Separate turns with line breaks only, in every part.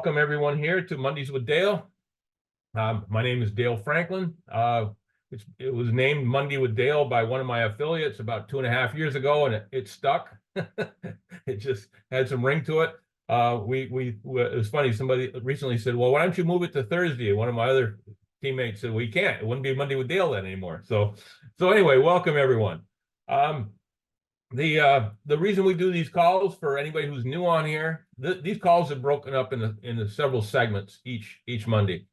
welcome everyone here to Mondays with Dale. My name is Dale Franklin. It was named Monday with Dale by one of my affiliates about 2.5 years ago, and it stuck. It just had some ring to it. It was funny. Somebody recently said, "Well, why don't you move it to Thursday?" And one of my other teammates said, "We can't. It wouldn't be Monday with Dale then anymore." So anyway, welcome everyone. The reason we do these calls, for anybody who's new on here, these calls are broken up into several segments each Monday.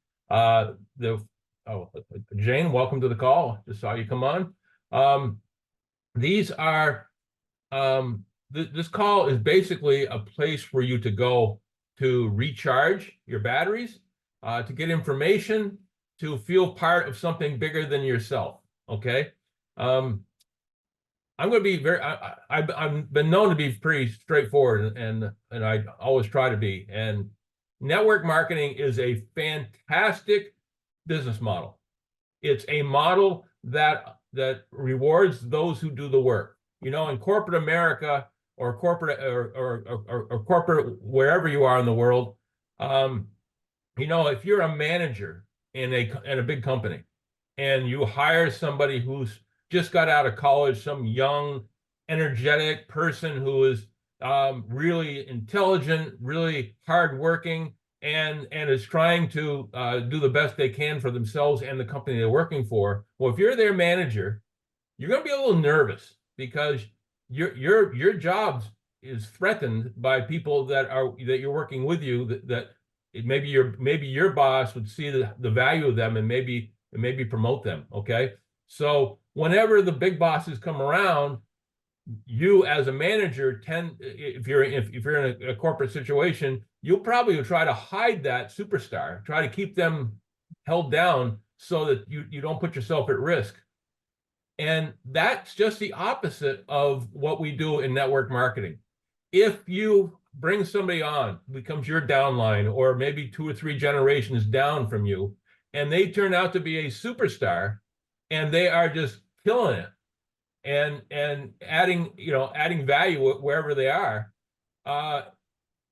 Jane, welcome to the call. Just saw you come on. This call is basically a place for you to go to recharge your batteries, to get information, to feel part of something bigger than yourself. Okay. I'm going to be I've been known to be pretty straightforward, and I always try to be. And network marketing is a fantastic business model. It's a model that rewards those who do the work. You know, in corporate America or corporate or corporate wherever you are in the world, you know, if you're a manager in a big company and you hire somebody who's just got out of college, some young, energetic person who is really intelligent, really hardworking, and is trying to do the best they can for themselves and the company they're working for. Well, if you're their manager, you're going to be a little nervous because your job is threatened by people that you're working with you. That maybe your boss would see the value of them and maybe promote them. Okay, so whenever the big bosses come around, you as a manager if you're in a corporate situation, you'll probably try to hide that superstar, try to keep them held down so that you don't put yourself at risk. And that's just the opposite of what we do in network marketing. If you bring somebody on, becomes your downline, or maybe 2 or 3 generations down from you, and they turn out to be a superstar, and they are just killing it and adding value wherever they are,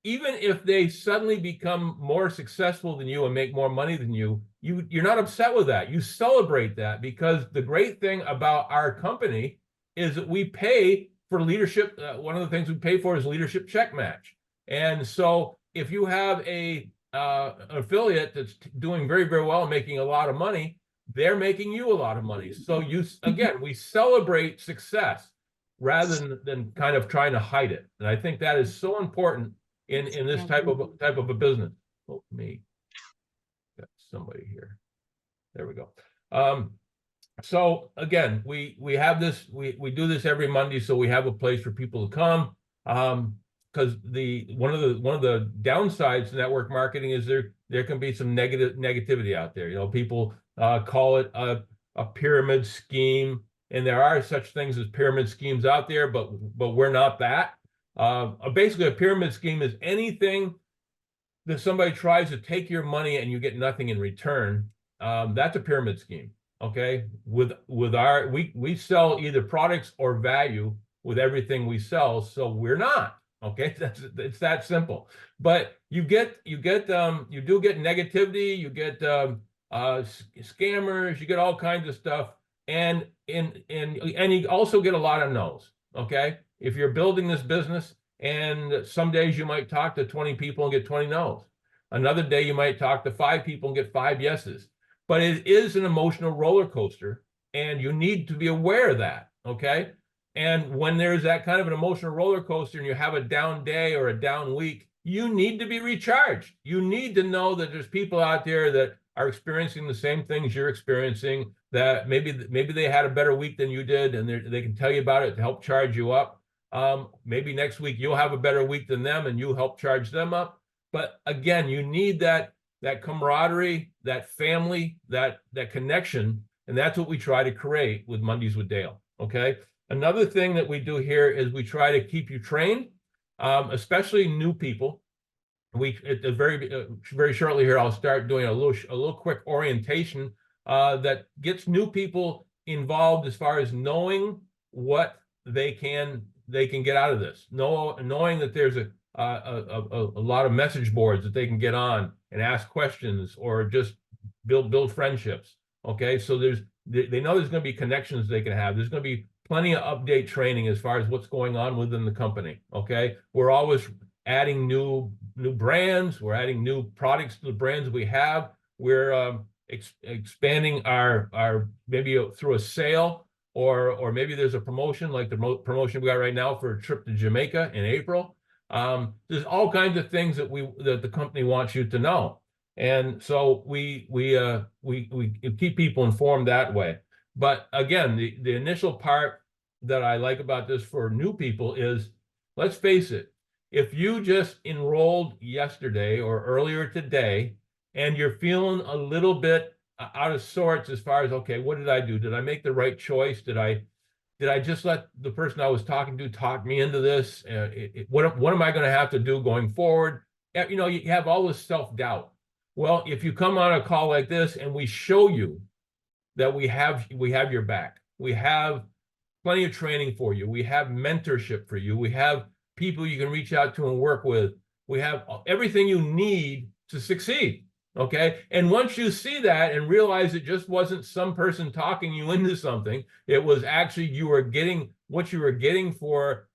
even if they suddenly become more successful than you and make more money than you're not upset with that. You celebrate that, because the great thing about our company is that we pay for leadership. One of the things we pay for is leadership check match. And so if you have an affiliate that's doing very, very well and making a lot of money, they're making you a lot of money. So we celebrate success rather than kind of trying to hide it. And I think that is so important in this type of a business. Oh, me. Got somebody here. There we go. So again, we have this, we do this every Monday, so we have a place for people to come. Because one of the downsides to network marketing is there can be some negativity out there. You know, people call it a pyramid scheme, and there are such things as pyramid schemes out there, but we're not that. Basically, a pyramid scheme is anything that somebody tries to take your money and you get nothing in return. That's a pyramid scheme. Okay, we sell either products or value with everything we sell, so we're not. Okay, it's that simple. But you do get negativity, you get scammers, you get all kinds of stuff, and you also get a lot of no's. Okay, if you're building this business, and some days you might talk to 20 people and get 20 no's. Another day you might talk to 5 people and get 5 yeses. But it is an emotional roller coaster, and you need to be aware of that. Okay. And when there's that kind of an emotional roller coaster and you have a down day or a down week, you need to be recharged. You need to know that there's people out there that are experiencing the same things you're experiencing, that maybe they had a better week than you did, and they can tell you about it to help charge you up. Maybe next week you'll have a better week than them and you help charge them up. But again, you need that camaraderie, that family, that connection, and that's what we try to create with Mondays with Dale. Okay. Another thing that we do here is we try to keep you trained, especially new people. Very shortly here, I'll start doing a little quick orientation that gets new people involved as far as knowing what they can get out of this, knowing that there's a lot of message boards that they can get on and ask questions or just build friendships. Okay, so they know there's going to be connections they can have. There's going to be plenty of update training as far as what's going on within the company. Okay, we're always adding new brands. We're adding new products to the brands we have. We're expanding our maybe through a sale, or maybe there's a promotion like the promotion we got right now for a trip to Jamaica in April. There's all kinds of things that the company wants you to know. And so we keep people informed that way. But again, the initial part that I like about this for new people is, let's face it, if you just enrolled yesterday or earlier today and you're feeling a little bit out of sorts as far as, okay, what did I do? Did I make the right choice? Did I just let the person I was talking to talk me into this? What am I going to have to do going forward? You know, you have all this self-doubt. Well, if you come on a call like this and we show you that we have your back, we have plenty of training for you, we have mentorship for you, we have people you can reach out to and work with, we have everything you need to succeed. Okay. And once you see that and realize it just wasn't some person talking you into something, it was actually you were getting what you were getting for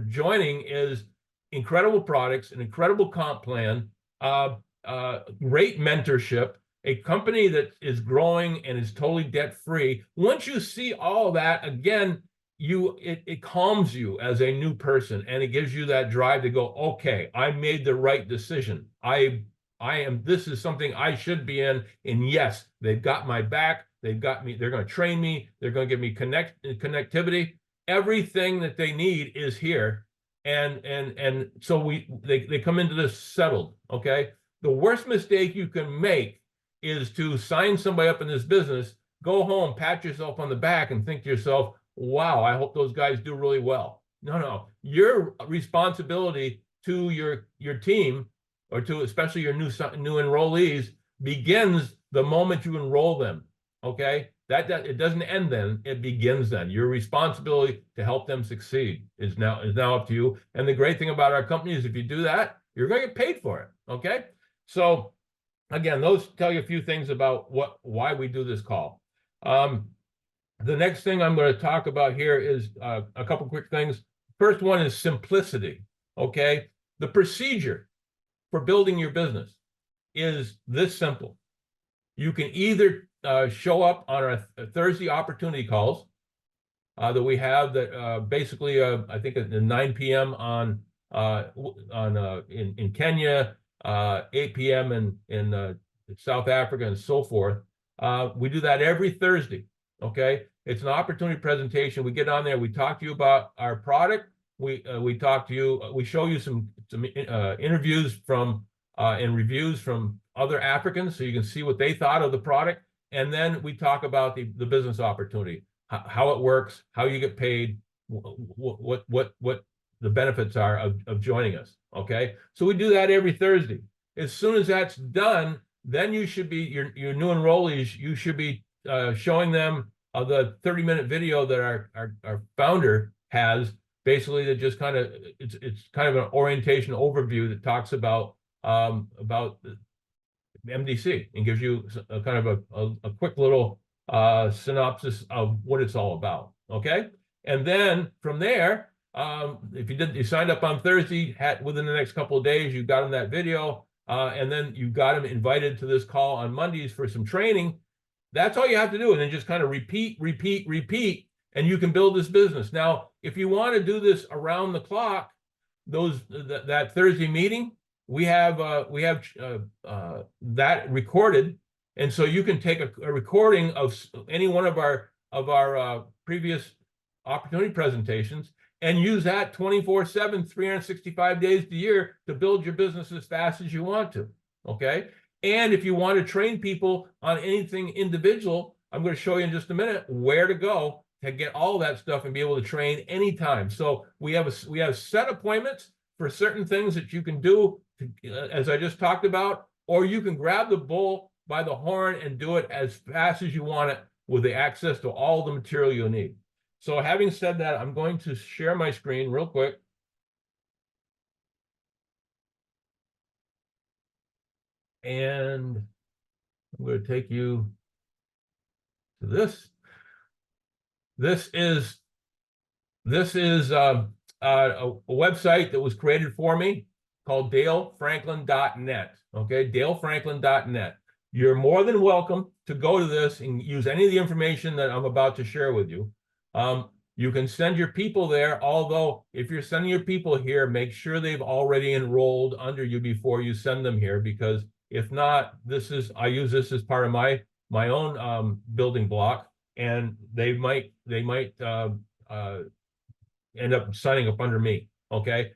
joining is incredible products, an incredible comp plan, great mentorship, a company that is growing and is totally debt free. Once you see all that, again, it calms you as a new person, and it gives you that drive to go, okay, I made the right decision. This is something I should be in. And yes, they've got my back. They've got me. They're going to train me. They're going to give me connectivity. Everything that they need is here. And so they come into this settled. Okay. The worst mistake you can make is to sign somebody up in this business, go home, pat yourself on the back and think to yourself, wow, I hope those guys do really well. No. Your responsibility to your team, or to especially your new enrollees, begins the moment you enroll them. Okay, that it doesn't end then; it begins then. Your responsibility to help them succeed is now up to you. And the great thing about our company is, if you do that, you're going to get paid for it. Okay, so again, those tell you a few things about why we do this call. The next thing I'm going to talk about here is a couple quick things. First one is simplicity. Okay, the procedure for building your business is this simple. You can either show up on our Thursday opportunity calls that we have, that basically I think at 9 p.m. in Kenya, 8 p.m. in South Africa, and so forth. We do that every Thursday. Okay, it's an opportunity presentation. We get on there, we talk to you about our product. We talk to you. We show you some interviews from and reviews from other Africans, so you can see what they thought of the product. And then we talk about the business opportunity, how it works, how you get paid, what the benefits are of joining us. Okay, so we do that every Thursday. As soon as that's done, then you should be your new enrollees. You should be showing them the 30-minute video that our founder has. Basically, that just kind of it's kind of an orientation overview that talks about MDC and gives you a kind of a quick little synopsis of what it's all about. Okay, and then from there, if you signed up on Thursday, within the next couple of days, you got them that video, and then you got them invited to this call on Mondays for some training. That's all you have to do, and then just kind of repeat, and you can build this business. Now, if you want to do this around the clock, that Thursday meeting, we have that recorded, and so you can take a recording of any one of our previous opportunity presentations and use that 24/7, 365 days a year to build your business as fast as you want to. Okay, and if you want to train people on anything individual, I'm going to show you in just a minute where to go to get all that stuff and be able to train anytime. So we have set appointments for certain things that you can do, as I just talked about, or you can grab the bull by the horn and do it as fast as you want it with the access to all the material you need. So having said that, I'm going to share my screen real quick. And I'm going to take you to this. This is a website that was created for me called DaleFranklin.net. Okay, DaleFranklin.net. You're more than welcome to go to this and use any of the information that I'm about to share with you. You can send your people there, although if you're sending your people here, make sure they've already enrolled under you before you send them here, because if not, I use this as part of my own building block, and they might end up signing up under me. Okay.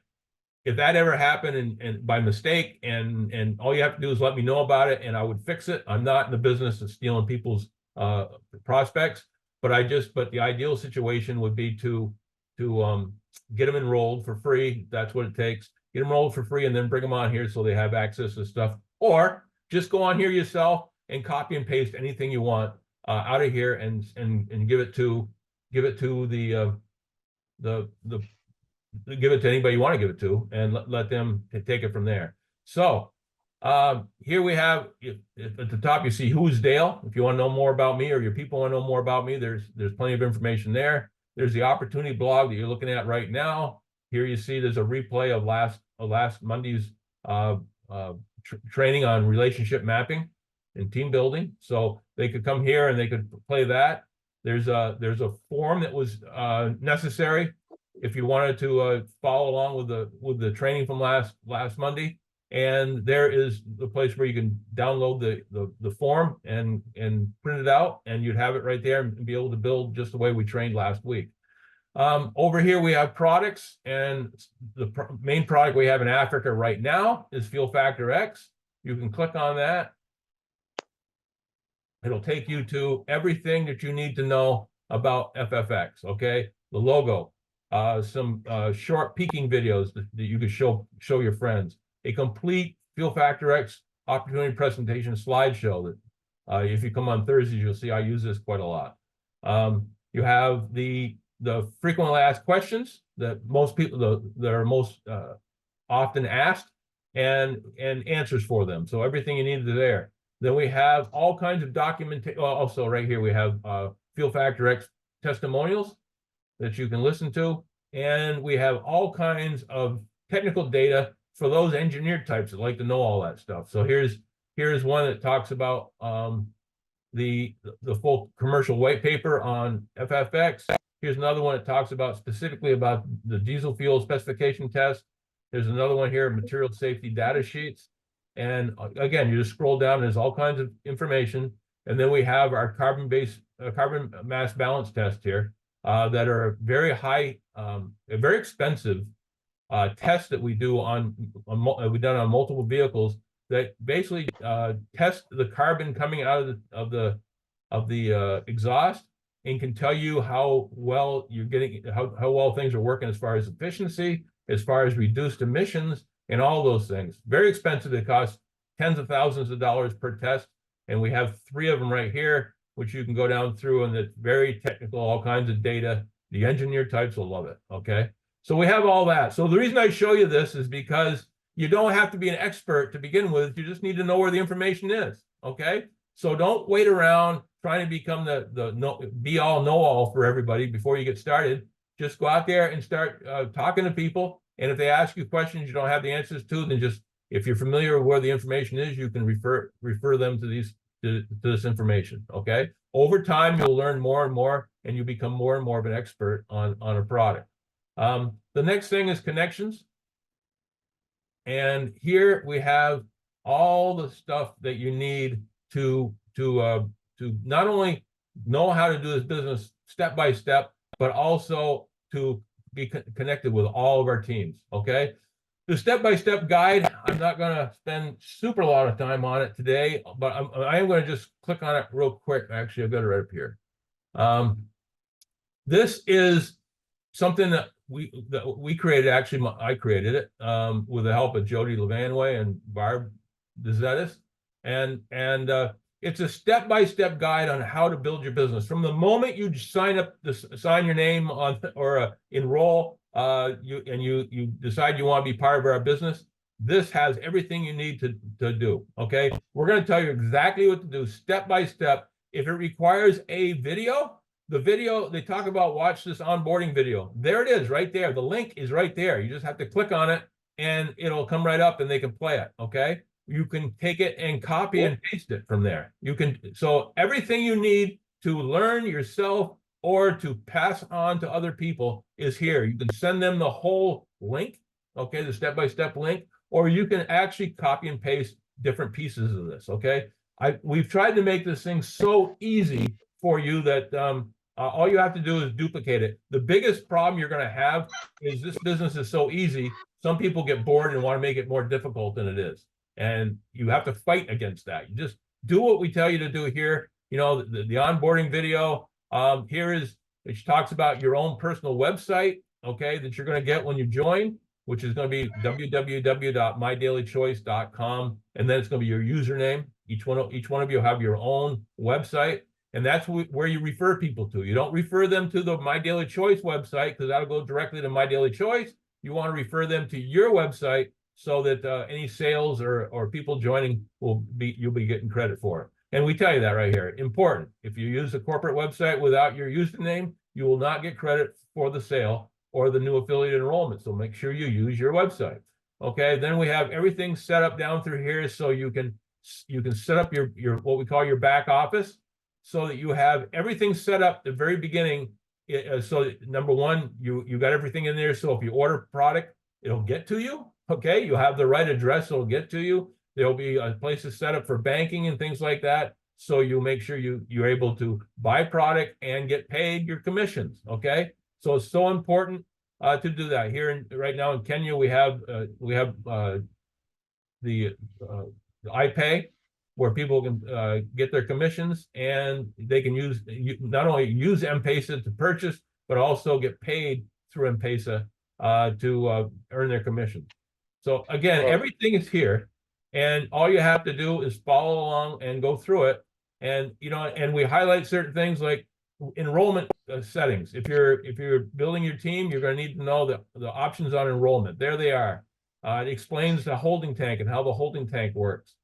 If that ever happened and by mistake, and all you have to do is let me know about it and I would fix it. I'm not in the business of stealing people's prospects, but the ideal situation would be to get them enrolled for free. That's what it takes. Get them enrolled for free and then bring them on here so they have access to stuff. Or just go on here yourself and copy and paste anything you want out of here and give it to give it to anybody you want to give it to, and let them take it from there. So here we have at the top, you see who's Dale. If you want to know more about me, or your people want to know more about me, there's plenty of information there. There's the opportunity blog that you're looking at right now. Here you see there's a replay of last Monday's training on relationship mapping and team building. So they could come here and they could play that. There's a form that was necessary if you wanted to follow along with the training from last Monday. And there is the place where you can download the form and print it out, and you'd have it right there and be able to build just the way we trained last week. Over here we have products, and the main product we have in Africa right now is Fuel Factor X. You can click on that. It'll take you to everything that you need to know about FFX. Okay, the logo, some short peeking videos that you can show your friends, a complete Fuel Factor X opportunity presentation slideshow that if you come on Thursdays, you'll see I use this quite a lot. You have the frequently asked questions that most people that are most often asked, and answers for them. So everything you need is there. Then we have all kinds of documentation. Also, right here we have Fuel Factor X testimonials that you can listen to, and we have all kinds of technical data for those engineered types that like to know all that stuff. So here's one that talks about the full commercial white paper on FFX. Here's another one that talks about specifically about the diesel fuel specification test. There's another one here, material safety data sheets. And again, you just scroll down, there's all kinds of information. And then we have our carbon mass balance test here that are very high, very expensive tests that we do we've done on multiple vehicles that basically test the carbon coming out of the exhaust, and can tell you how well you're getting, how well things are working as far as efficiency, as far as reduced emissions, and all those things. Very expensive. They cost tens of thousands of dollars per test. And we have 3 of them right here, which you can go down through, and it's very technical, all kinds of data. The engineer types will love it. Okay. So we have all that. So the reason I show you this is because you don't have to be an expert to begin with. You just need to know where the information is. Okay. So don't wait around trying to become the be all know all for everybody before you get started. Just go out there and start talking to people. And if they ask you questions you don't have the answers to, then just, if you're familiar with where the information is, you can refer them to this information. Okay. Over time, you'll learn more and more, and you become more and more of an expert on a product. The next thing is connections. And here we have all the stuff that you need to not only know how to do this business step by step, but also to be connected with all of our teams. Okay. The step-by-step guide, I'm not going to spend super a lot of time on it today, but I am going to just click on it real quick. Actually, I've got it right up here. This is something that we created. Actually, I created it with the help of Jody Levanway and Barb DeZetis. And it's a step-by-step guide on how to build your business. From the moment you sign your name on or enroll, you decide you want to be part of our business, this has everything you need to do. Okay. We're going to tell you exactly what to do step by step. If it requires a video, the video they talk about, watch this onboarding video. There it is right there. The link is right there. You just have to click on it and it'll come right up and they can play it. Okay. You can take it and copy and paste it from there. You can, so everything you need to learn yourself or to pass on to other people is here. You can send them the whole link, okay, the step-by-step link, or you can actually copy and paste different pieces of this, okay? We've tried to make this thing so easy for you that all you have to do is duplicate it. The biggest problem you're going to have is this business is so easy. Some people get bored and want to make it more difficult than it is. And you have to fight against that. You just do what we tell you to do here. You know, the onboarding video here is, which talks about your own personal website, okay, that you're going to get when you join, which is going to be www.mydailychoice.com. And then it's going to be your username. Each one of you have your own website. And that's where you refer people to. You don't refer them to the My Daily Choice website because that'll go directly to My Daily Choice. You want to refer them to your website so that any sales or people joining you'll be getting credit for it. And we tell you that right here. Important. If you use a corporate website without your username, you will not get credit for the sale or the new affiliate enrollment. So make sure you use your website. Okay. Then we have everything set up down through here so you can set up your what we call your back office so that you have everything set up at the very beginning. So number one, you got everything in there. So if you order product, it'll get to you. Okay, you have the right address, it'll get to you. There'll be places set up for banking and things like that. So you make sure you're able to buy product and get paid your commissions. Okay, so it's so important to do that. Here right now in Kenya, we have the iPay, where people can get their commissions and they can not only use M-Pesa to purchase, but also get paid through M-Pesa to earn their commissions. So again, everything is here, and all you have to do is follow along and go through it. And and we highlight certain things like enrollment settings. If you're building your team, you're going to need to know the options on enrollment. There they are. It explains the holding tank and how the holding tank works.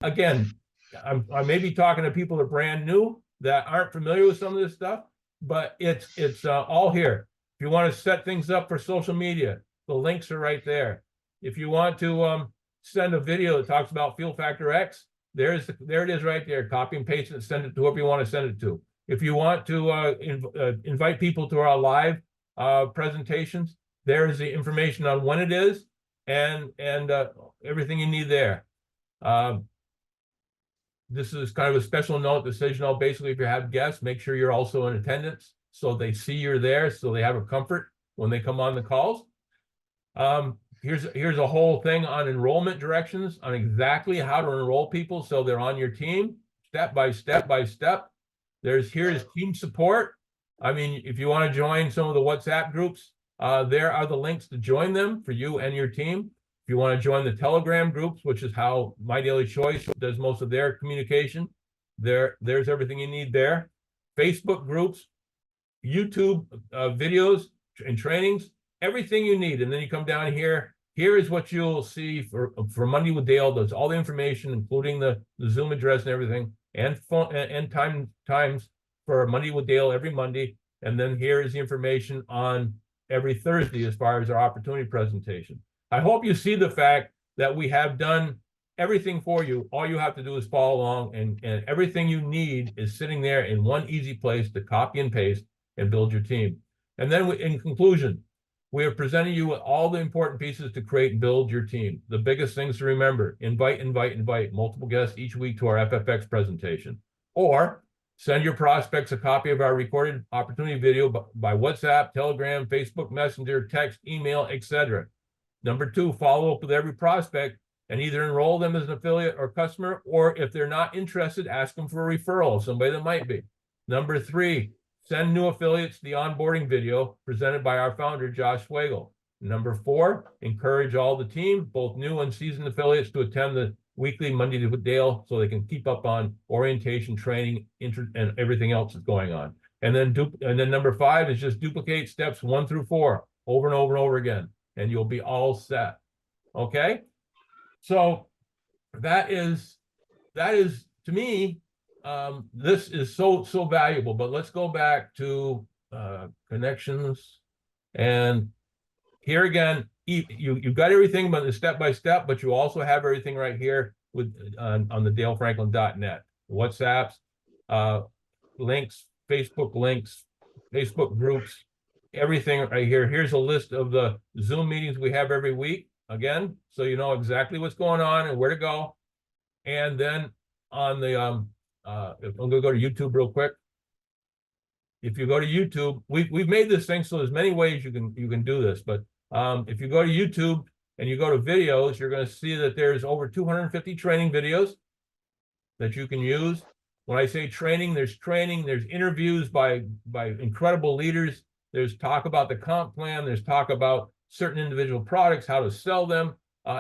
Again, I may be talking to people that are brand new that aren't familiar with some of this stuff, but it's all here. If you want to set things up for social media, the links are right there. If you want to send a video that talks about Fuel Factor X, there it is right there. Copy and paste it, send it to whoever you want to send it to. If you want to invite people to our live presentations, there is the information on when it is and everything you need there. This is kind of a special note that says, basically if you have guests, make sure you're also in attendance so they see you're there, so they have a comfort when they come on the calls. Here's a whole thing on enrollment directions on exactly how to enroll people so they're on your team, step by step by step. Here's team support. I mean, if you want to join some of the WhatsApp groups, there are the links to join them for you and your team. If you want to join the Telegram groups, which is how My Daily Choice does most of their communication, there's everything you need there. Facebook groups, YouTube videos and trainings, everything you need. And then you come down here. Here is what you'll see for Monday with Dale. There's all the information, including the Zoom address and everything, and phone and times for Monday with Dale every Monday. And then here is the information on every Thursday as far as our opportunity presentation. I hope you see the fact that we have done everything for you. All you have to do is follow along, and everything you need is sitting there in one easy place to copy and paste and build your team. And then in conclusion, we have presented you with all the important pieces to create and build your team. The biggest things to remember: invite multiple guests each week to our FFX presentation, or send your prospects a copy of our recorded opportunity video by WhatsApp, Telegram, Facebook Messenger, text, email, etc. Number 2, follow up with every prospect and either enroll them as an affiliate or customer, or if they're not interested, ask them for a referral of somebody that might be. Number 3, send new affiliates the onboarding video presented by our founder, Josh Swagel. Number 4, encourage all the team, both new and seasoned affiliates, to attend the weekly Monday with Dale so they can keep up on orientation, training, and everything else that's going on. And then number 5 is just duplicate steps 1 through 4 over and over and over again, and you'll be all set. Okay. So that is to me, this is so valuable. But let's go back to connections. And here again, you've got everything but the step by step, but you also have everything right here with on the dalefranklin.net. WhatsApps, links, Facebook groups, everything right here. Here's a list of the Zoom meetings we have every week, again, so you know exactly what's going on and where to go. And then on the I'm gonna go to YouTube real quick. If you go to YouTube, we've made this thing so there's many ways you can do this, but if you go to YouTube and you go to videos, you're going to see that there's over 250 training videos that you can use. When I say training, there's interviews by incredible leaders. There's talk about the comp plan. There's talk about certain individual products, how to sell them.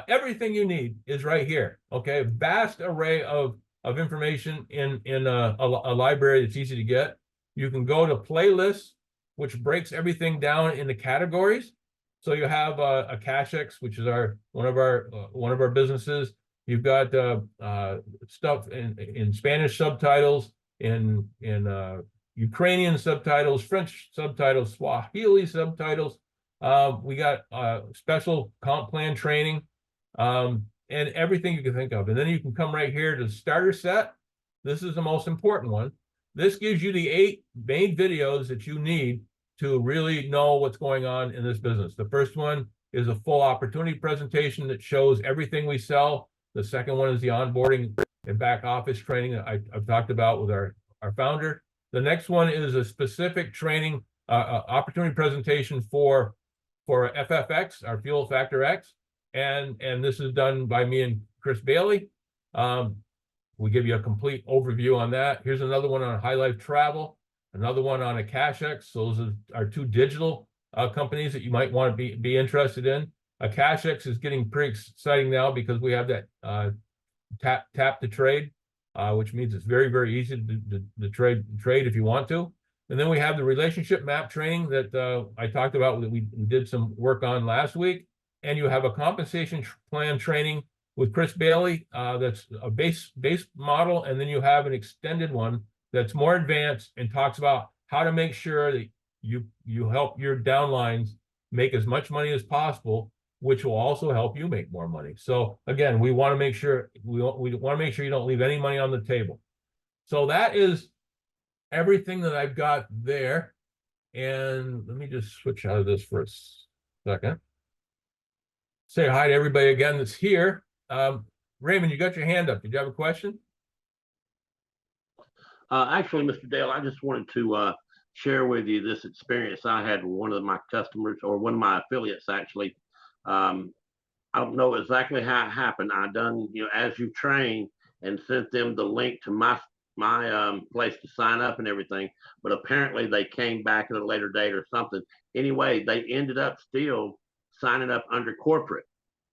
Everything you need is right here. Okay, vast array of information in a library that's easy to get. You can go to playlists, which breaks everything down into categories. So you have a CashX, which is one of our businesses. You've got stuff in Spanish subtitles, in Ukrainian subtitles, French subtitles, Swahili subtitles. We got special comp plan training, and everything you can think of. And then you can come right here to starter set. This is the most important one. This gives you the 8 main videos that you need to really know what's going on in this business. The first one is a full opportunity presentation that shows everything we sell. The second one is the onboarding and back office training that I've talked about with our founder. The next one is a specific training opportunity presentation for FFX, our Fuel Factor X. And this is done by me and Chris Bailey. We give you a complete overview on that. Here's another one on High Life Travel, another one on a CashX. Those are our 2 digital companies that you might want to be interested in. A CashX is getting pretty exciting now because we have that tap to trade, which means it's very, very easy to trade if you want to. And then we have the relationship map training that I talked about that we did some work on last week. And you have a compensation plan training with Chris Bailey, that's a base model, and then you have an extended one that's more advanced and talks about how to make sure that you help your downlines make as much money as possible, which will also help you make more money. So again, we want to make sure you don't leave any money on the table. So that is everything that I've got there. And let me just switch out of this for a second. Say hi to everybody again that's here. Raymond, you got your hand up. Did you have a question?
Actually, Mr. Dale, I just wanted to share with you this experience I had with one of my customers, or one of my affiliates, actually. I don't know exactly how it happened. I done, as you train, and sent them the link to my place to sign up and everything. But apparently they came back at a later date or something. Anyway, they ended up still signing up under corporate.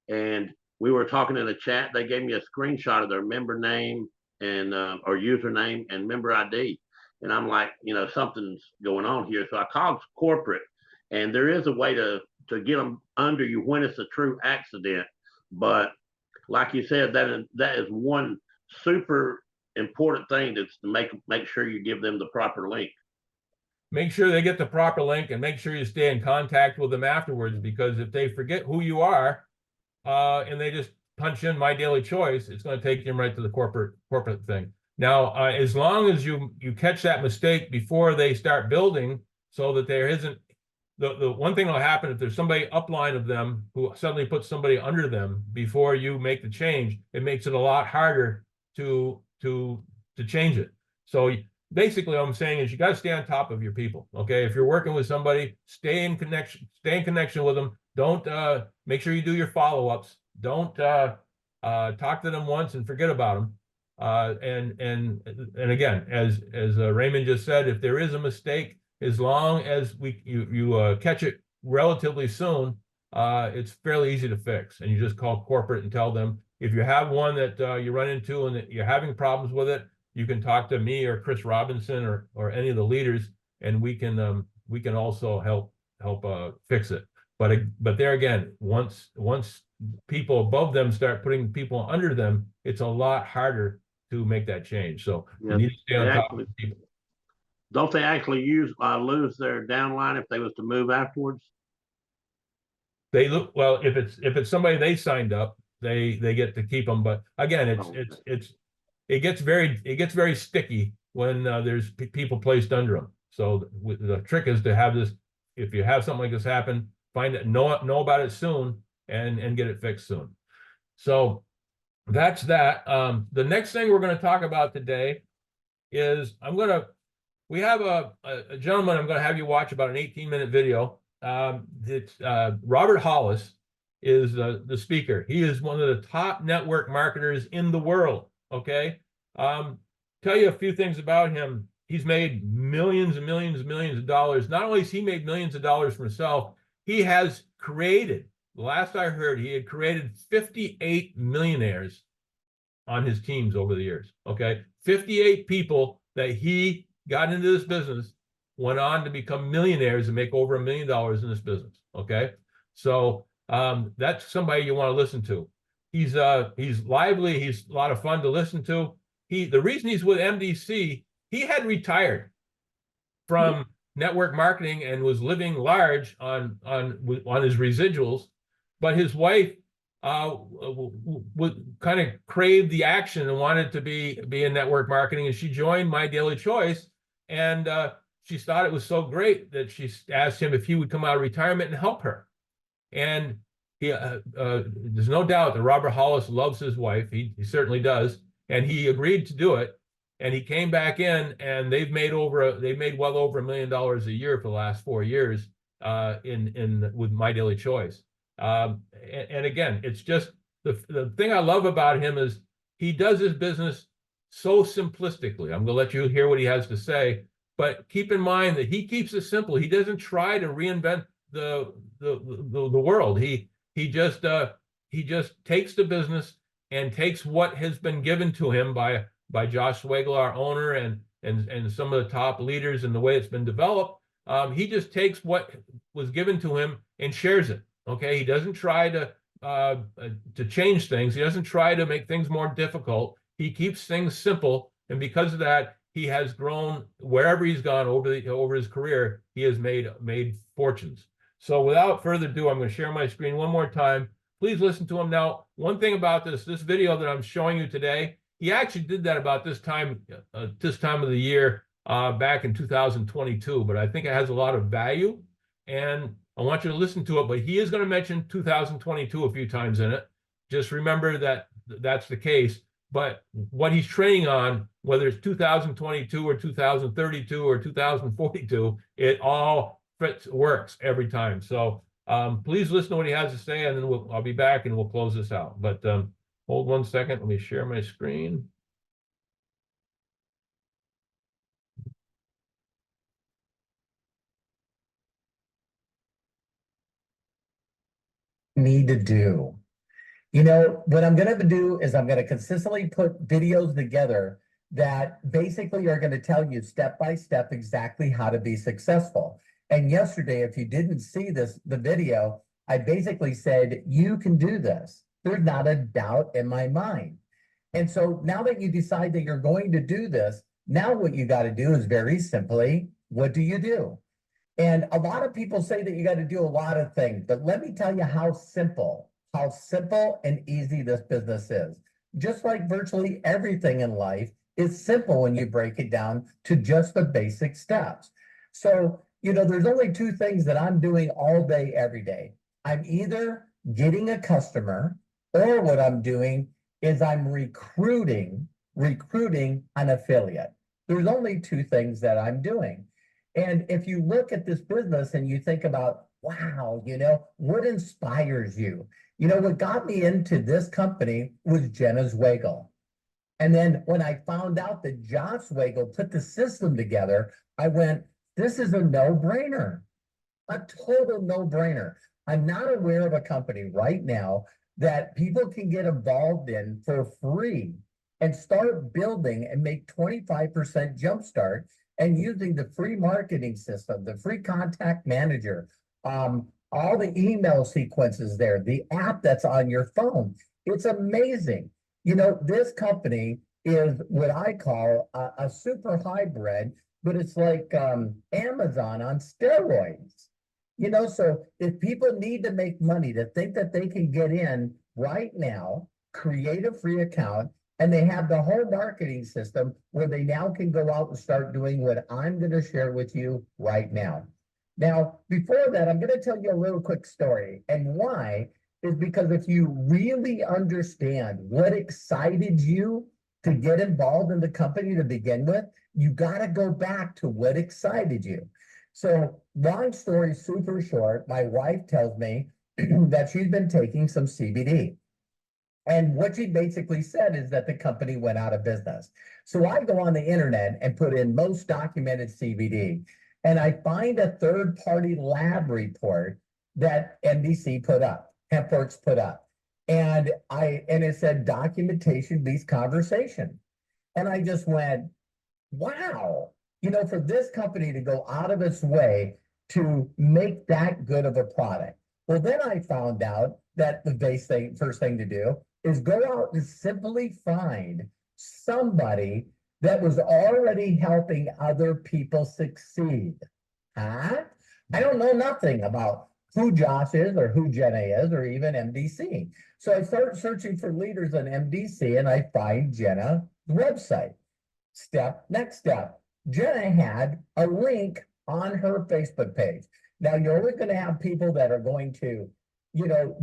And we were talking in the chat. They gave me a screenshot of their member name and or username and member ID. And I'm like, something's going on here. So I called corporate, and there is a way to get them under you when it's a true accident. But like you said, that is one super important thing, that's to make sure you give them the proper link.
Make sure they get the proper link, and make sure you stay in contact with them afterwards, because if they forget who you are, and they just punch in My Daily Choice, it's going to take them right to the corporate thing. Now, as long as you catch that mistake before they start building, so that there isn't the one thing that'll happen, if there's somebody upline of them who suddenly puts somebody under them before you make the change, it makes it a lot harder to change it. So basically what I'm saying is you got to stay on top of your people. Okay, if you're working with somebody, stay in connection with them. Don't make sure you do your follow-ups. Don't talk to them once and forget about them. And again, as Raymond just said, if there is a mistake, as long as you catch it relatively soon, it's fairly easy to fix. And you just call corporate and tell them. If you have one that you run into and that you're having problems with it, you can talk to me or Chris Robinson or any of the leaders, and we can also help fix it. But there again, once people above them start putting people under them, it's a lot harder to make that change. So you
Yeah,
need to stay on
they
top
actually
of people.
don't they actually lose their downline if they was to move afterwards?
They look well if it's somebody they signed up, they get to keep them. But again,
Oh, okay.
it gets very sticky when there's people placed under them. So the trick is to have this. If you have something like this happen, find it, know about it soon, and get it fixed soon. So that's that. The next thing we're going to talk about today is we have a gentleman I'm going to have you watch about an 18-minute video. It's Robert Hollis is the speaker. He is one of the top network marketers in the world. Okay. Tell you a few things about him. He's made millions and millions and millions of dollars. Not only has he made millions of dollars for himself, he has created, the last I heard, he had created 58 millionaires on his teams over the years. Okay. 58 people that he got into this business went on to become millionaires and make over $1 million in this business. Okay. So that's somebody you want to listen to. He's lively. He's a lot of fun to listen to. The reason he's with MDC, he had retired from network marketing and was living large on his residuals, but his wife would kind of crave the action and wanted to be in network marketing, and she joined My Daily Choice, and she thought it was so great that she asked him if he would come out of retirement and help her. And there's no doubt that Robert Hollis loves his wife. He certainly does, and he agreed to do it. And he came back in, and they've made well over $1 million a year for the last 4 years with My Daily Choice. And again, it's just the thing I love about him is he does his business so simplistically. I'm going to let you hear what he has to say, but keep in mind that he keeps it simple. He doesn't try to reinvent the world. He just takes the business and takes what has been given to him by Josh Swagel, our owner, and some of the top leaders, and the way it's been developed. He just takes what was given to him and shares it. Okay, he doesn't try to change things. He doesn't try to make things more difficult. He keeps things simple, and because of that, he has grown wherever he's gone over his career. He has made fortunes. So without further ado, I'm going to share my screen one more time. Please listen to him. Now, one thing about this video that I'm showing you today, he actually did that about this time of the year back in 2022, but I think it has a lot of value, and I want you to listen to it. But he is going to mention 2022 a few times in it. Just remember that that's the case. But what he's training on, whether it's 2022 or 2032 or 2042, it all works every time. So please listen to what he has to say, and then I'll be back and we'll close this out. But hold one second. Let me share my screen.
Need to do. What I'm going to do is I'm going to consistently put videos together that basically are going to tell you step by step exactly how to be successful. And yesterday, if you didn't see the video, I basically said, you can do this. There's not a doubt in my mind. And so now that you decide that you're going to do this, now what you got to do is very simply, what do you do? And a lot of people say that you got to do a lot of things, but let me tell you how simple and easy this business is. Just like virtually everything in life is simple when you break it down to just the basic steps. So, there's only two things that I'm doing all day, every day. I'm either getting a customer, or what I'm doing is I'm recruiting an affiliate. There's only two things that I'm doing. And if you look at this business and you think about, wow, what inspires you? What got me into this company was Jenna Zwagel. And then when I found out that Josh Swagel put the system together, I went, this is a no-brainer, a total no-brainer. I'm not aware of a company right now that people can get involved in for free and start building and make 25% jumpstart, and using the free marketing system, the free contact manager, all the email sequences there, the app that's on your phone. It's amazing. You know, this company is what I call a super hybrid, but it's like Amazon on steroids. You know, so if people need to make money to think that they can get in right now, create a free account, and they have the whole marketing system where they now can go out and start doing what I'm going to share with you right now. Now, before that, I'm going to tell you a little quick story. And why is because if you really understand what excited you to get involved in the company to begin with, you got to go back to what excited you. So, long story super short, my wife tells me that she's been taking some CBD. And what she basically said is that the company went out of business. So I go on the internet and put in most documented CBD, and I find a third-party lab report that NBC put up, HempWorks put up. And it said documentation beats conversation. And I just went, wow, you know, for this company to go out of its way to make that good of a product. Well, then I found out that the first thing to do is go out and simply find somebody that was already helping other people succeed. Huh? I don't know nothing about who Josh is or who Jenna is or even MDC. So I start searching for leaders on MDC and I find Jenna's website. Next step, Jenna had a link on her Facebook page. Now you're only going to have people that are going to, you know,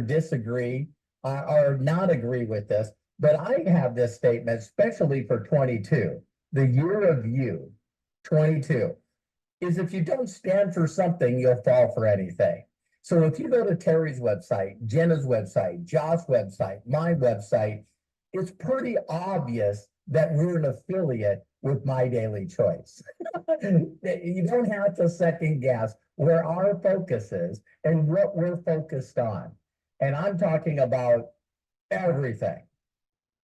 disagree or not agree with this, but I have this statement, especially for 22, the year of you, 22, is if you don't stand for something, you'll fall for anything. So if you go to Terry's website, Jenna's website, Josh's website, my website, it's pretty obvious that we're an affiliate with My Daily Choice. You don't have to second guess where our focus is and what we're focused on. And I'm talking about everything.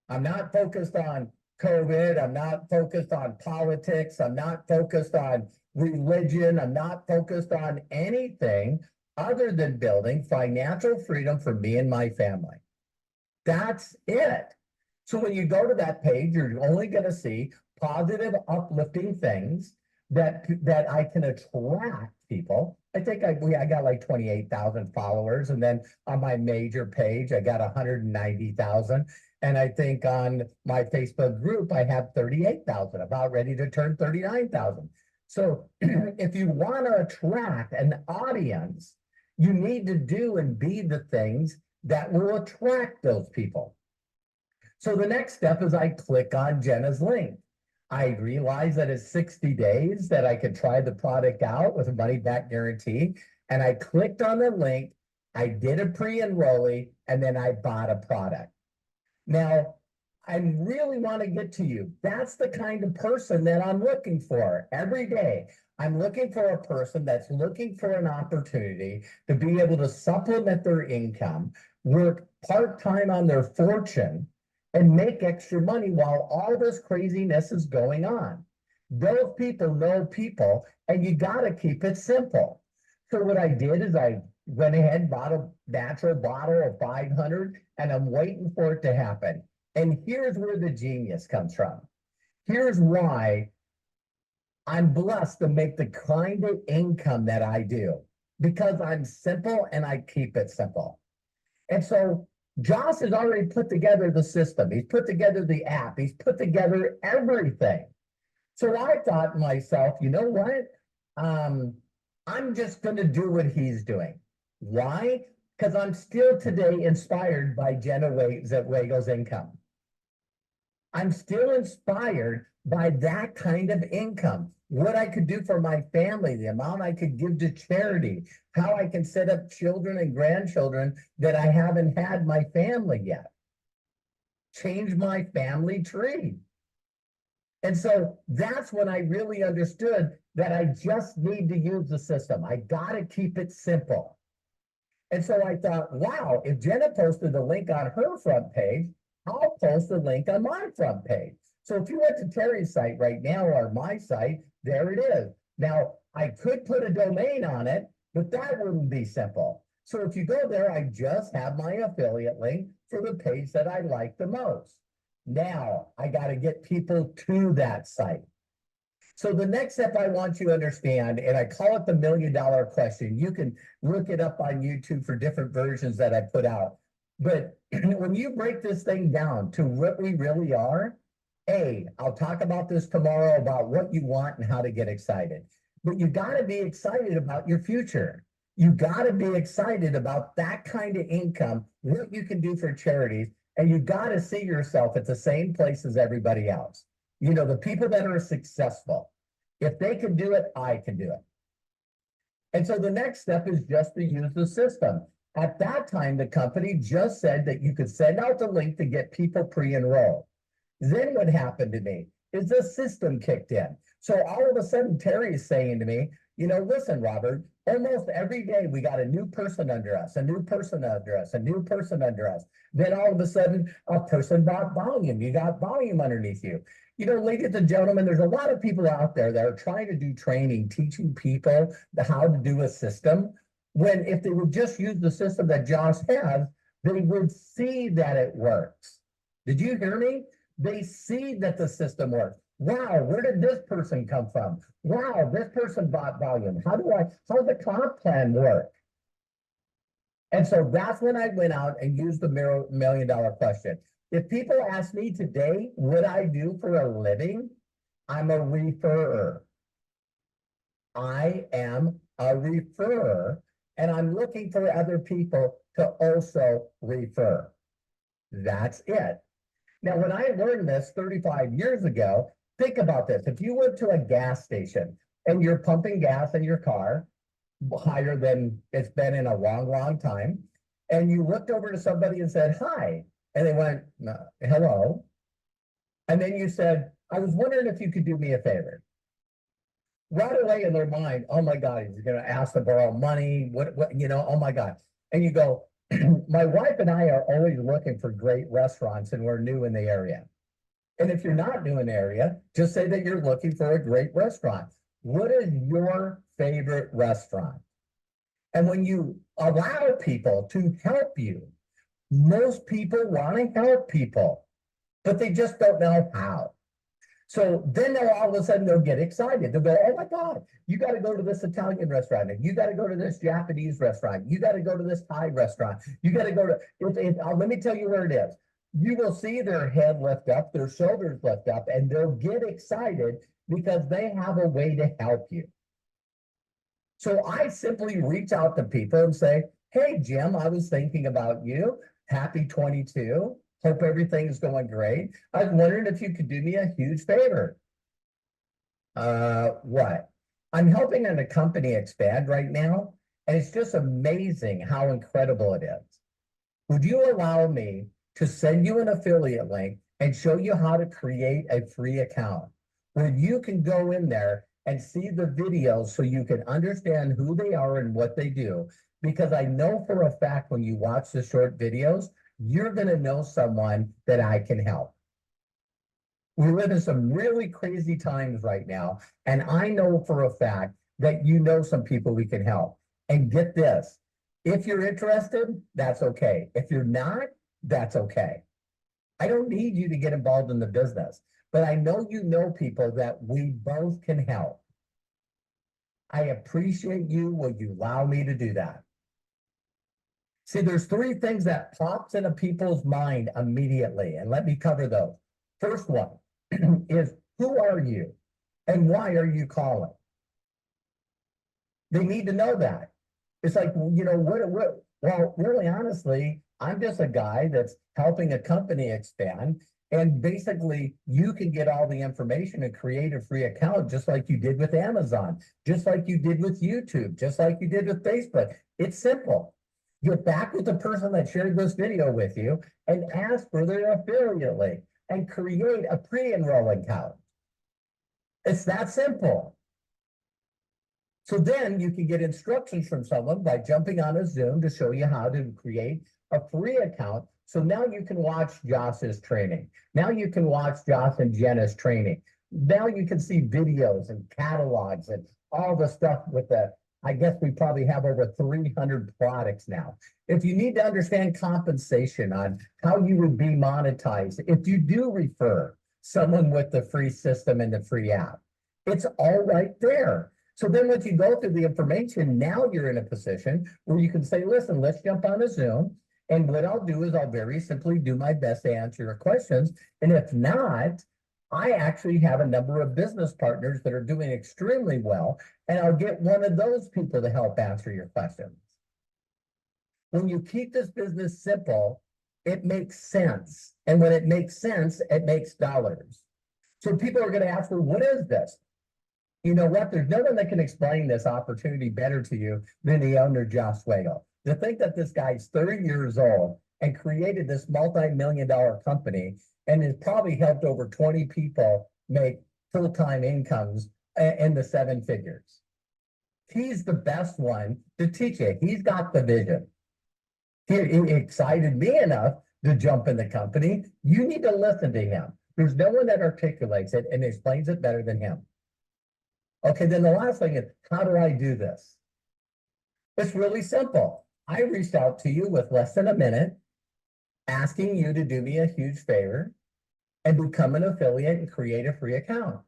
I'm not focused on COVID. I'm not focused on politics. I'm not focused on religion. I'm not focused on anything other than building financial freedom for me and my family. That's it. So when you go to that page, you're only going to see positive, uplifting things that I can attract people. I think I got like 28,000 followers, and then on my major page, I got 190,000. And I think on my Facebook group, I have 38,000, about ready to turn 39,000. So if you want to attract an audience, you need to do and be the things that will attract those people. So the next step is I click on Jenna's link. I realized that it's 60 days that I could try the product out with a money back guarantee. And I clicked on the link, I did a pre-enrollee, and then I bought a product. Now, I really want to get to you. That's the kind of person that I'm looking for every day. I'm looking for a person that's looking for an opportunity to be able to supplement their income, work part-time on their fortune, and make extra money while all this craziness is going on. Those people know people, and you got to keep it simple. So what I did is I went ahead and bought a natural bottle of 500, and I'm waiting for it to happen. And here's where the genius comes from. Here's why I'm blessed to make the kind of income that I do, because I'm simple and I keep it simple. And so Josh has already put together the system. He's put together the app. He's put together everything. So I thought to myself, you know what? I'm just going to do what he's doing. Why? Because I'm still today inspired by Jenna Wago's income. I'm still inspired by that kind of income. What I could do for my family, the amount I could give to charity, how I can set up children and grandchildren that I haven't had my family yet. Change my family tree. And so that's when I really understood that I just need to use the system. I got to keep it simple. And so I thought, wow, if Jenna posted the link on her front page, I'll post the link on my front page. So if you went to Terry's site right now or my site, there it is. Now, I could put a domain on it, But that wouldn't be simple. So if you go there, I just have my affiliate link for the page that I like the most. Now I got to get people to that site. So the next step I want you to understand, and I call it the $1 million question. You can look it up on YouTube for different versions that I put out. But when you break this thing down to what we really are, I'll talk about this tomorrow about what you want and how to get excited. But you got to be excited about your future. You got to be excited about that kind of income, what you can do for charities, and you got to see yourself at the same place as everybody else. You know, the people that are successful, if they can do it, I can do it. And so the next step is just to use the system. At that time, the company just said that you could send out the link to get people pre-enrolled. Then what happened to me is the system kicked in. So all of a sudden, Terry is saying to me, you know, listen, Robert, almost every day we got a new person under us, a new person under us, a new person under us. Then all of a sudden, a person bought volume. You got volume underneath you. You know, ladies and gentlemen, there's a lot of people out there that are trying to do training, teaching people how to do a system, when if they would just use the system that Josh has, they would see that it works. Did you hear me? They see that the system works. Wow, where did this person come from? Wow, this person bought volume. How does the comp plan work? And so that's when I went out and used the $1 million question. If people ask me today what I do for a living, I'm a referrer. I am a referrer, and I'm looking for other people to also refer. That's it. Now, when I learned this 35 years ago, think about this. If you went to a gas station and you're pumping gas in your car, higher than it's been in a long, long time, and you looked over to somebody and said, hi, and they went, hello. And then you said, I was wondering if you could do me a favor. Right away in their mind, oh my God, he's going to ask to borrow money. Oh my God. And you go, my wife and I are always looking for great restaurants and we're new in the area. And if you're not new in the area, just say that you're looking for a great restaurant. What is your favorite restaurant? And when you allow people to help you, most people want to help people, but they just don't know how. So then all of a sudden they'll get excited. They'll go, oh my God, you got to go to this Italian restaurant. And you got to go to this Japanese restaurant. You got to go to this Thai restaurant. You got to go to, let me tell you where it is. You will see their head lift up, their shoulders lift up, and they'll get excited because they have a way to help you. So I simply reach out to people and say, hey, Jim, I was thinking about you. Happy 22. Hope everything's going great. I was wondering if you could do me a huge favor. What? I'm helping a company expand right now, and it's just amazing how incredible it is. Would you allow me to send you an affiliate link and show you how to create a free account where you can go in there and see the videos so you can understand who they are and what they do? Because I know for a fact when you watch the short videos, you're going to know someone that I can help. We live in some really crazy times right now, and I know for a fact that you know some people we can help. And get this, if you're interested, that's okay. If you're not, that's okay. I don't need you to get involved in the business, but I know you know people that we both can help. I appreciate you. Will you allow me to do that? See, there's three things that pops into people's mind immediately, and let me cover those. First one is, who are you and why are you calling? They need to know that. It's like, you know, well, really honestly, I'm just a guy that's helping a company expand, and basically you can get all the information and create a free account just like you did with Amazon, just like you did with YouTube, just like you did with Facebook. It's simple. Get back with the person that shared this video with you and ask for their affiliate link and create a pre-enroll account. It's that simple. So then you can get instructions from someone by jumping on a Zoom to show you how to create a free account. So now you can watch Josh's training. Now you can watch Josh and Jenna's training. Now you can see videos and catalogs and all the stuff with the I guess we probably have over 300 products now. If you need to understand compensation on how you would be monetized, if you do refer someone with the free system and the free app, it's all right there. So then once you go through the information, now you're in a position where you can say, listen, let's jump on a Zoom. And what I'll do is I'll very simply do my best to answer your questions. And if not, I actually have a number of business partners that are doing extremely well, and I'll get one of those people to help answer your questions. When you keep this business simple, it makes sense. And when it makes sense, it makes dollars. So people are going to ask, well, what is this? You know what? There's no one that can explain this opportunity better to you than the owner, Josh Swagel. To think that this guy's 30 years old and created this multi-million-dollar company and has probably helped over 20 people make full-time incomes in the 7 figures. He's the best one to teach it. He's got the vision. He excited me enough to jump in the company. You need to listen to him. There's no one that articulates it and explains it better than him. Okay, then the last thing is, how do I do this? It's really simple. I reached out to you with less than a minute, asking you to do me a huge favor and become an affiliate and create a free account.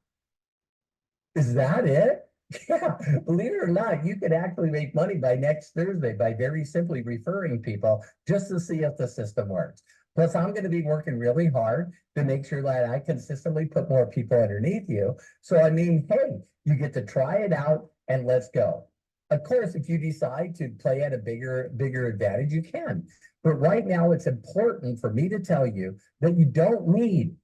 Is that it? Yeah, believe it or not, you could actually make money by next Thursday by very simply referring people just to see if the system works. Plus, I'm going to be working really hard to make sure that I consistently put more people underneath you. So, I mean, hey, you get to try it out and let's go. Of course, if you decide to play at a bigger advantage, you can. But right now, it's important for me to tell you that you don't need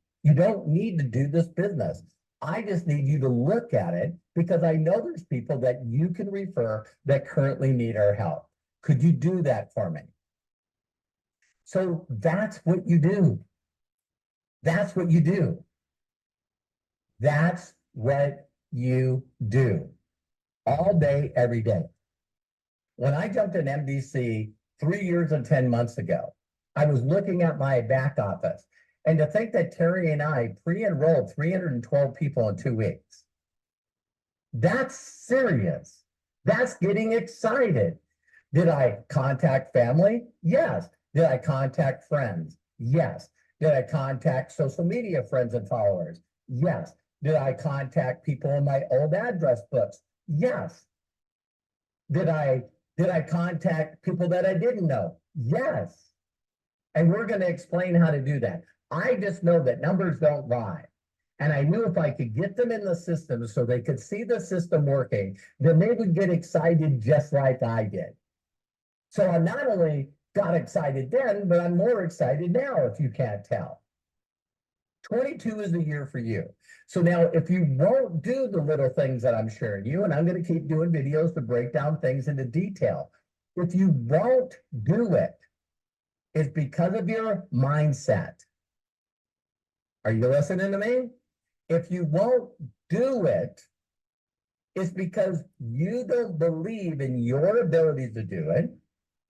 to do this business. I just need you to look at it because I know there's people that you can refer that currently need our help. Could you do that for me? So that's what you do. That's what you do. That's what you do. All day, every day. When I jumped in MDC 3 years and 10 months ago, I was looking at my back office. And to think that Terry and I pre-enrolled 312 people in 2 weeks. That's serious. That's getting excited. Did I contact family? Yes. Did I contact friends? Yes. Did I contact social media friends and followers? Yes. Did I contact people in my old address books? Yes. Did I contact people that I didn't know? Yes. And we're going to explain how to do that. I just know that numbers don't lie. And I knew if I could get them in the system so they could see the system working, then they would get excited just like I did. So I not only got excited then, but I'm more excited now, if you can't tell. 22 is the year for you. So now if you won't do the little things that I'm sharing you, and I'm going to keep doing videos to break down things into detail. If you won't do it, it's because of your mindset. Are you listening to me? If you won't do it, it's because you don't believe in your ability to do it,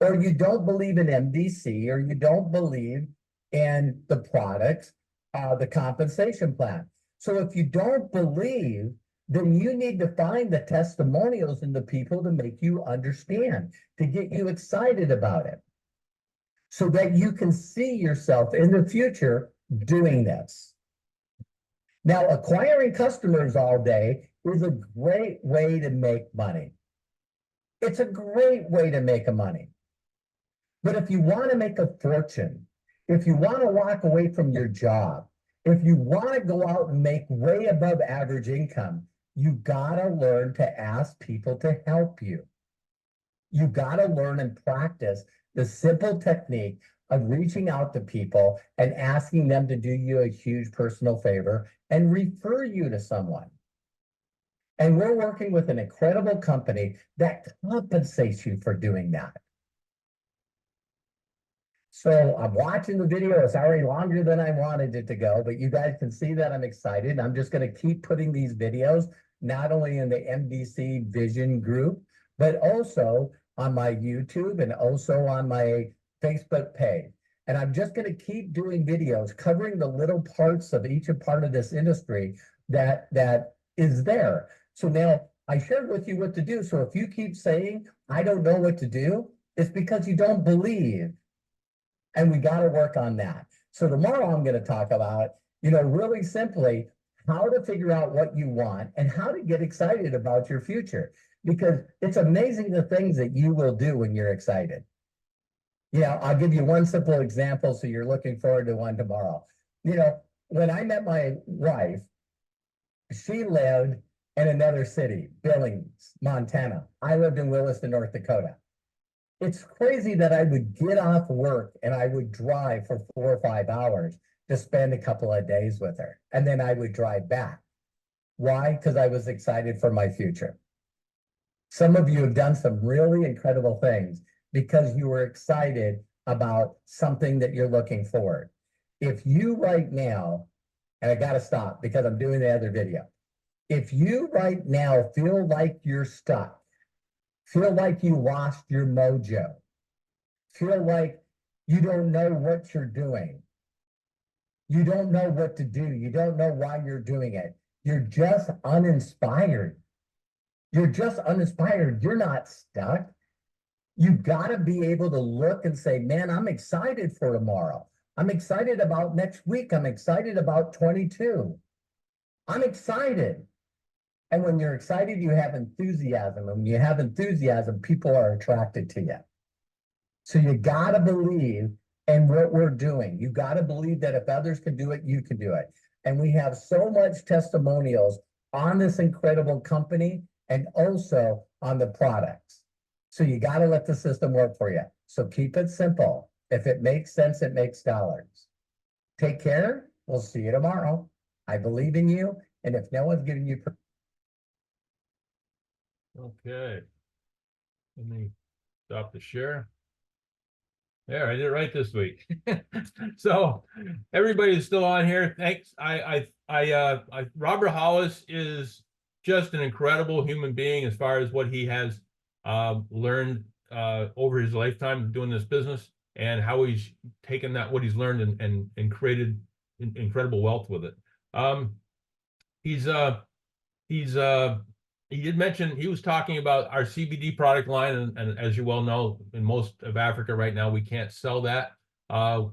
or you don't believe in MDC, or you don't believe in the products, the compensation plan. So if you don't believe, then you need to find the testimonials and the people to make you understand, to get you excited about it, so that you can see yourself in the future doing this. Now, acquiring customers all day is a great way to make money. It's a great way to make money. But if you want to make a fortune, if you want to walk away from your job, if you want to go out and make way above average income, you got to learn to ask people to help you. You got to learn and practice the simple technique of reaching out to people and asking them to do you a huge personal favor and refer you to someone. And we're working with an incredible company that compensates you for doing that. So I'm watching the video. It's already longer than I wanted it to go, but you guys can see that I'm excited. I'm just going to keep putting these videos, not only in the MDC Vision group, but also on my YouTube and also on my Facebook page. And I'm just going to keep doing videos covering the little parts of each part of this industry that is there. So now I shared with you what to do. So if you keep saying, I don't know what to do, it's because you don't believe. And we got to work on that. So tomorrow I'm going to talk about, really simply how to figure out what you want and how to get excited about your future. Because it's amazing the things that you will do when you're excited. I'll give you one simple example. So you're looking forward to one tomorrow. When I met my wife, she lived in another city, Billings, Montana. I lived in Williston, North Dakota. It's crazy that I would get off work and I would drive for 4 or 5 hours to spend a couple of days with her. And then I would drive back. Why? Because I was excited for my future. Some of you have done some really incredible things because you were excited about something that you're looking forward. If you right now, and I got to stop because I'm doing the other video. If you right now feel like you're stuck, feel like you lost your mojo, feel like you don't know what you're doing, you don't know what to do, you don't know why you're doing it, you're just uninspired. You're just uninspired. You're not stuck. You've got to be able to look and say, man, I'm excited for tomorrow. I'm excited about next week. I'm excited about 22. I'm excited. And when you're excited, you have enthusiasm. And when you have enthusiasm, people are attracted to you. So you got to believe in what we're doing. You got to believe that if others can do it, you can do it. And we have so much testimonials on this incredible company and also on the products. So you got to let the system work for you. So keep it simple. If it makes sense, it makes dollars. Take care. We'll see you tomorrow. I believe in you. And if no one's giving you...
Okay. Let me stop the share. There, I did it right this week. So everybody's still on here. Thanks. Robert Hollis is just an incredible human being as far as what he has learned over his lifetime doing this business and how he's taken that, what he's learned and created incredible wealth with it. He did mention, he was talking about our CBD product line, and as you well know, in most of Africa right now, we can't sell that.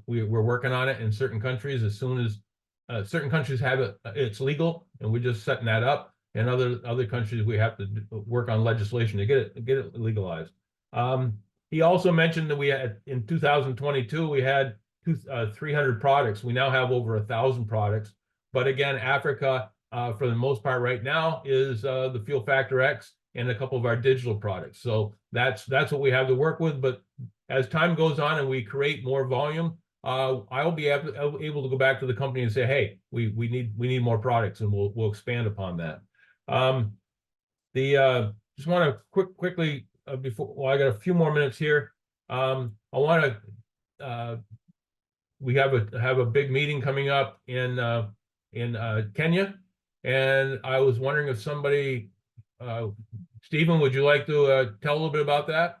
We're working on it in certain countries. As soon as certain countries have it, it's legal, and we're just setting that up. And other countries, we have to work on legislation to get it legalized. He also mentioned that we had in 2022 we had 300 products. We now have over 1,000 products. But again, Africa, for the most part right now, is the Fuel Factor X and a couple of our digital products. So that's what we have to work with. But as time goes on and we create more volume, I'll be able to go back to the company and say, hey, we need more products, and we'll expand upon that. Just want to quickly before I got a few more minutes here. I want to we have a big meeting coming up in Kenya, and I was wondering if somebody, Stephen, would you like to tell a little bit about that?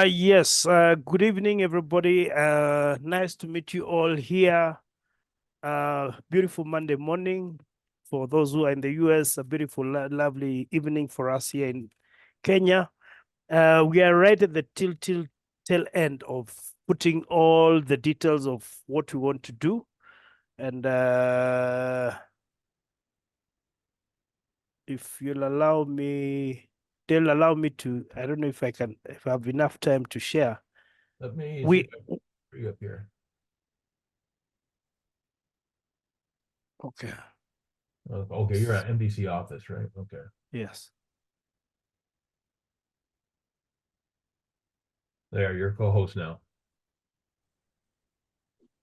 Yes. Good evening, everybody. Nice to meet you all here. Beautiful Monday morning for those who are in the US. A beautiful, lovely evening for us here in Kenya. We are right at the tail end of putting all the details of what we want to do, and if you'll allow me. They'll allow me to, I don't know if I have enough time to share.
Let me
bring
you up here.
Okay.
Okay, you're at NBC office, right? Okay.
Yes.
There, you're co-host now.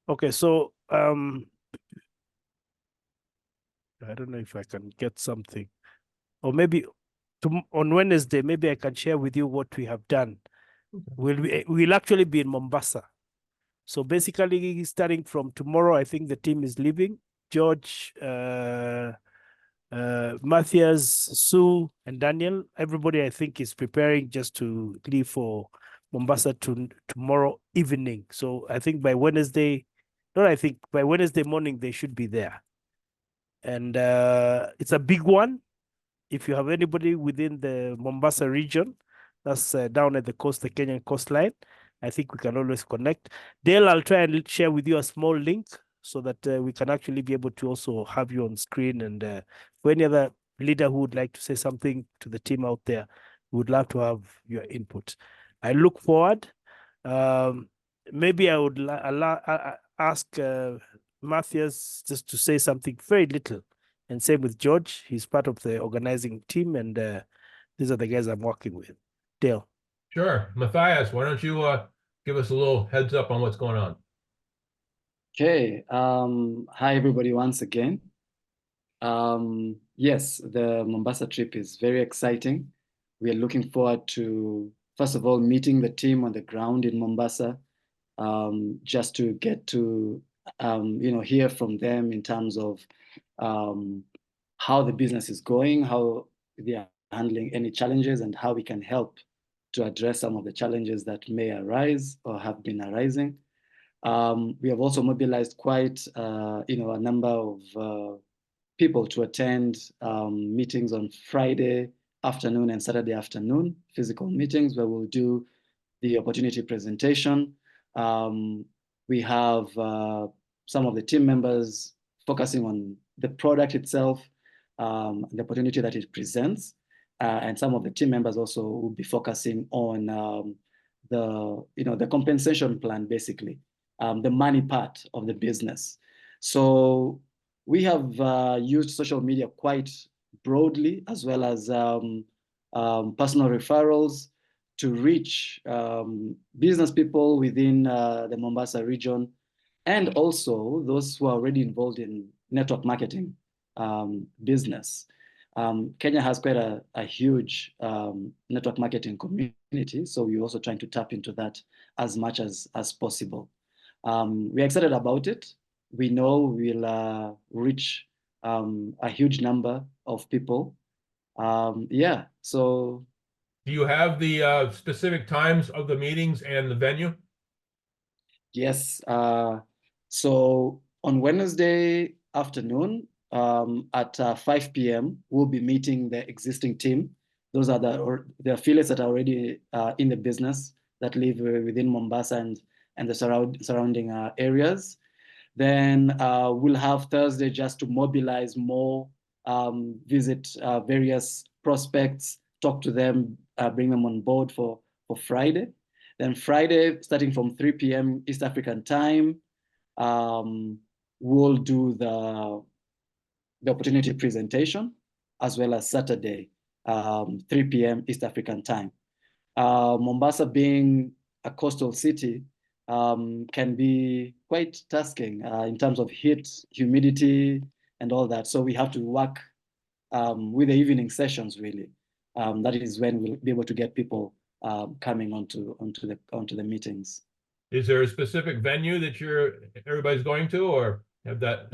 Okay, so I don't know if I can get something, or maybe on Wednesday, maybe I can share with you what we have done. Okay. We'll actually be in Mombasa. So basically, starting from tomorrow, I think the team is leaving. George, Matthias, Sue, and Daniel. Everybody, I think, is preparing just to leave for Mombasa tomorrow evening. So I think by Wednesday, by Wednesday morning, they should be there. And it's a big one. if you have anybody within the Mombasa region, that's down at the coast, the Kenyan coastline, I think we can always connect. Dale, I'll try and share with you a small link so that we can actually be able to also have you on screen. And for any other leader who would like to say something to the team out there, we would love to have your input. I look forward. Maybe I would ask Matthias just to say something very little. And same with George. He's part of the organizing team, and these are the guys I'm working with. Dale.
Sure. Matthias, why don't you give us a little heads up on what's going on?
Okay. Hi, everybody, once again. Yes, the Mombasa trip is very exciting. We are looking forward to, first of all, meeting the team on the ground in Mombasa, just to get to, hear from them in terms of how the business is going, how they are handling any challenges, and how we can help to address some of the challenges that may arise or have been arising. We have also mobilized quite, a number of people to attend meetings on Friday afternoon and Saturday afternoon, physical meetings where we'll do the opportunity presentation. We have some of the team members focusing on the product itself, the opportunity that it presents, and some of the team members also will be focusing on the compensation plan, basically, the money part of the business. So we have used social media quite broadly, as well as personal referrals to reach business people within the Mombasa region, and also those who are already involved in network marketing business. Kenya has quite a huge network marketing community, so we're also trying to tap into that as much as possible. We're excited about it. We know we'll reach a huge number of people. So.
Do you have the specific times of the meetings and the venue?
Yes. So on Wednesday afternoon at 5 p.m., we'll be meeting the existing team. Those are the affiliates that are already in the business that live within Mombasa and the surrounding areas. Then we'll have Thursday just to mobilize more, visit various prospects, talk to them, bring them on board for Friday. Then Friday, starting from 3 p.m. East African time, we'll do the opportunity presentation, as well as Saturday, 3 p.m. East African time. Mombasa being a coastal city, can be quite tasking in terms of heat, humidity, and all that. So we have to work with the evening sessions, really. That is when we'll be able to get people coming onto the meetings.
Is there a specific venue that everybody's going to, or have that?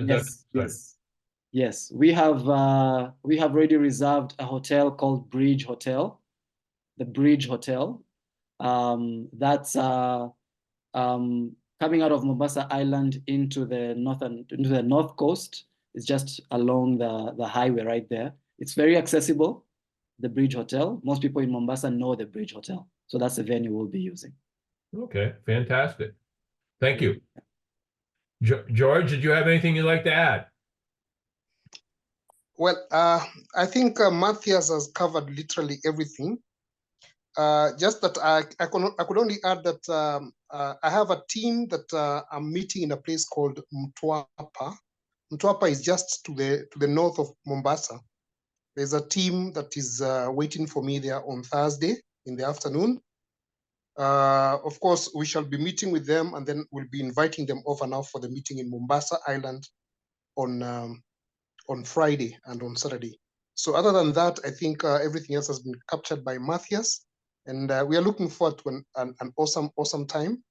Yes. We have already reserved a hotel called Bridge Hotel, the Bridge Hotel. That's coming out of Mombasa Island into the north coast. It's just along the highway right there. It's very accessible, the Bridge Hotel. Most people in Mombasa know the Bridge Hotel. So that's the venue we'll be using.
Okay, fantastic. Thank you. George, did you have anything you'd like to add?
Well, I think Matthias has covered literally everything. Just that I could only add that I have a team that I'm meeting in a place called Mtwapa. Mtwapa is just to the north of Mombasa. There's a team that is waiting for me there on Thursday in the afternoon. Of course, we shall be meeting with them, and then we'll be inviting them over now for the meeting in Mombasa Island on Friday and on Saturday. So other than that, I think everything else has been captured by Matthias, and we are looking forward to an awesome time.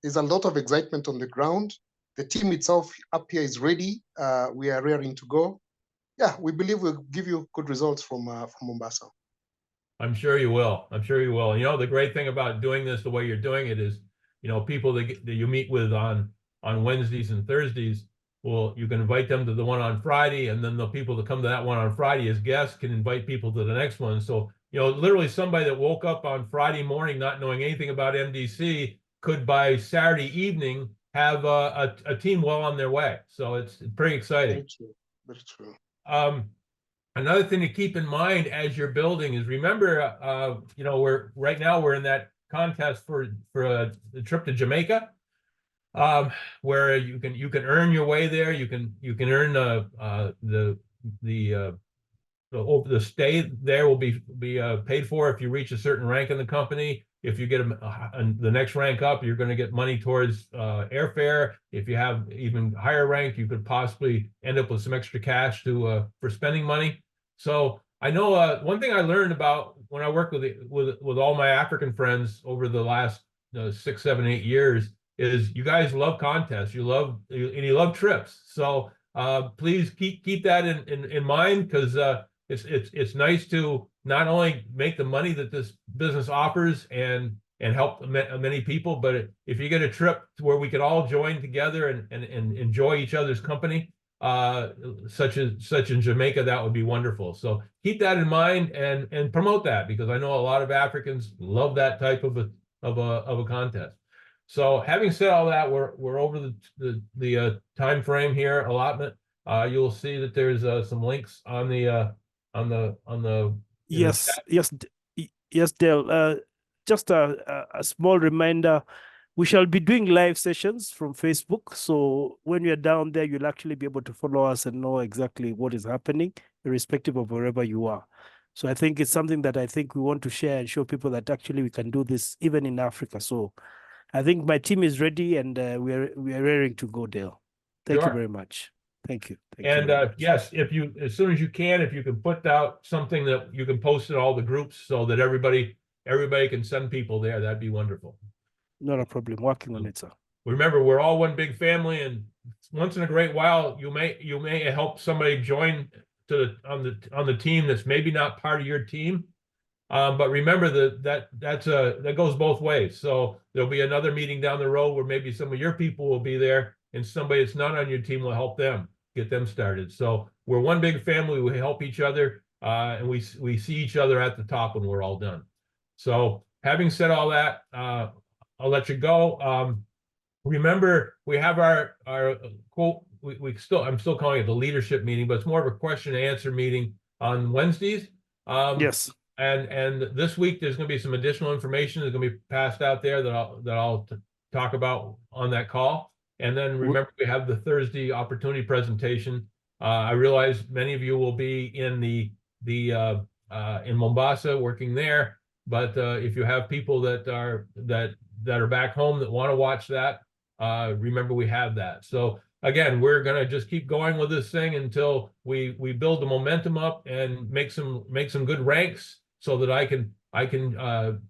There's a lot of excitement on the ground. The team itself up here is ready. We are raring to go. Yeah, we believe we'll give you good results from Mombasa.
I'm sure you will. I'm sure you will. You know, the great thing about doing this the way you're doing it is, you know, people that you meet with on Wednesdays and Thursdays, you can invite them to the one on Friday, and then the people that come to that one on Friday as guests can invite people to the next one. So, literally somebody that woke up on Friday morning not knowing anything about MDC could by Saturday evening have a team well on their way. So it's pretty exciting.
Very true. Very true.
Another thing to keep in mind as you're building is remember, we're in that contest for the trip to Jamaica, where you can earn your way there. You can earn the stay there will be paid for if you reach a certain rank in the company. If you get the next rank up, you're going to get money towards airfare. If you have even higher rank, you could possibly end up with some extra cash for spending money. So I know one thing I learned about when I worked with all my African friends over the last 6, 7, 8 years is you guys love contests. You love trips. So please keep that in mind, because it's nice to not only make the money that this business offers and help many people, but if you get a trip to where we could all join together and enjoy each other's company, such in Jamaica, that would be wonderful. So keep that in mind and promote that, because I know a lot of Africans love that type of a contest. So having said all that, we're over the time frame here allotment. You'll see that there's some links on the
Yes, Dale. Just a small reminder, we shall be doing live sessions from Facebook. So when you're down there, you'll actually be able to follow us and know exactly what is happening, irrespective of wherever you are. So I think it's something that I think we want to share and show people that actually we can do this even in Africa. So I think my team is ready, and we are raring to go, Dale. Thank you very much. Thank you.
Yes, as soon as you can, if you can put out something that you can post in all the groups so that everybody can send people there, that'd be wonderful.
Not a problem. Working on it, sir.
Remember, we're all one big family, and once in a great while, you may help somebody join on the team that's maybe not part of your team. But remember that goes both ways. So there'll be another meeting down the road where maybe some of your people will be there, and somebody that's not on your team will help them get them started. So we're one big family. We help each other, and we see each other at the top when we're all done. So having said all that, I'll let you go. Remember, we have our quote. I'm still calling it the leadership meeting, but it's more of a question and answer meeting on Wednesdays.
Yes.
And this week there's going to be some additional information that's going to be passed out there that I'll talk about on that call. And then remember, we have the Thursday opportunity presentation. I realize many of you will be in in Mombasa working there, but if you have people that are back home that want to watch that, remember we have that. So again, we're gonna just keep going with this thing until we build the momentum up and make some good ranks, so that I can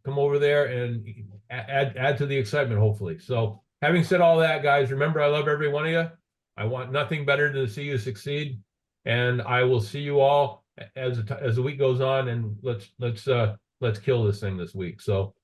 come over there and add to the excitement, hopefully. So having said all that, guys, remember, I love every one of you. I want nothing better than to see you succeed, and I will see you all as the week goes on. And let's kill this thing this week. So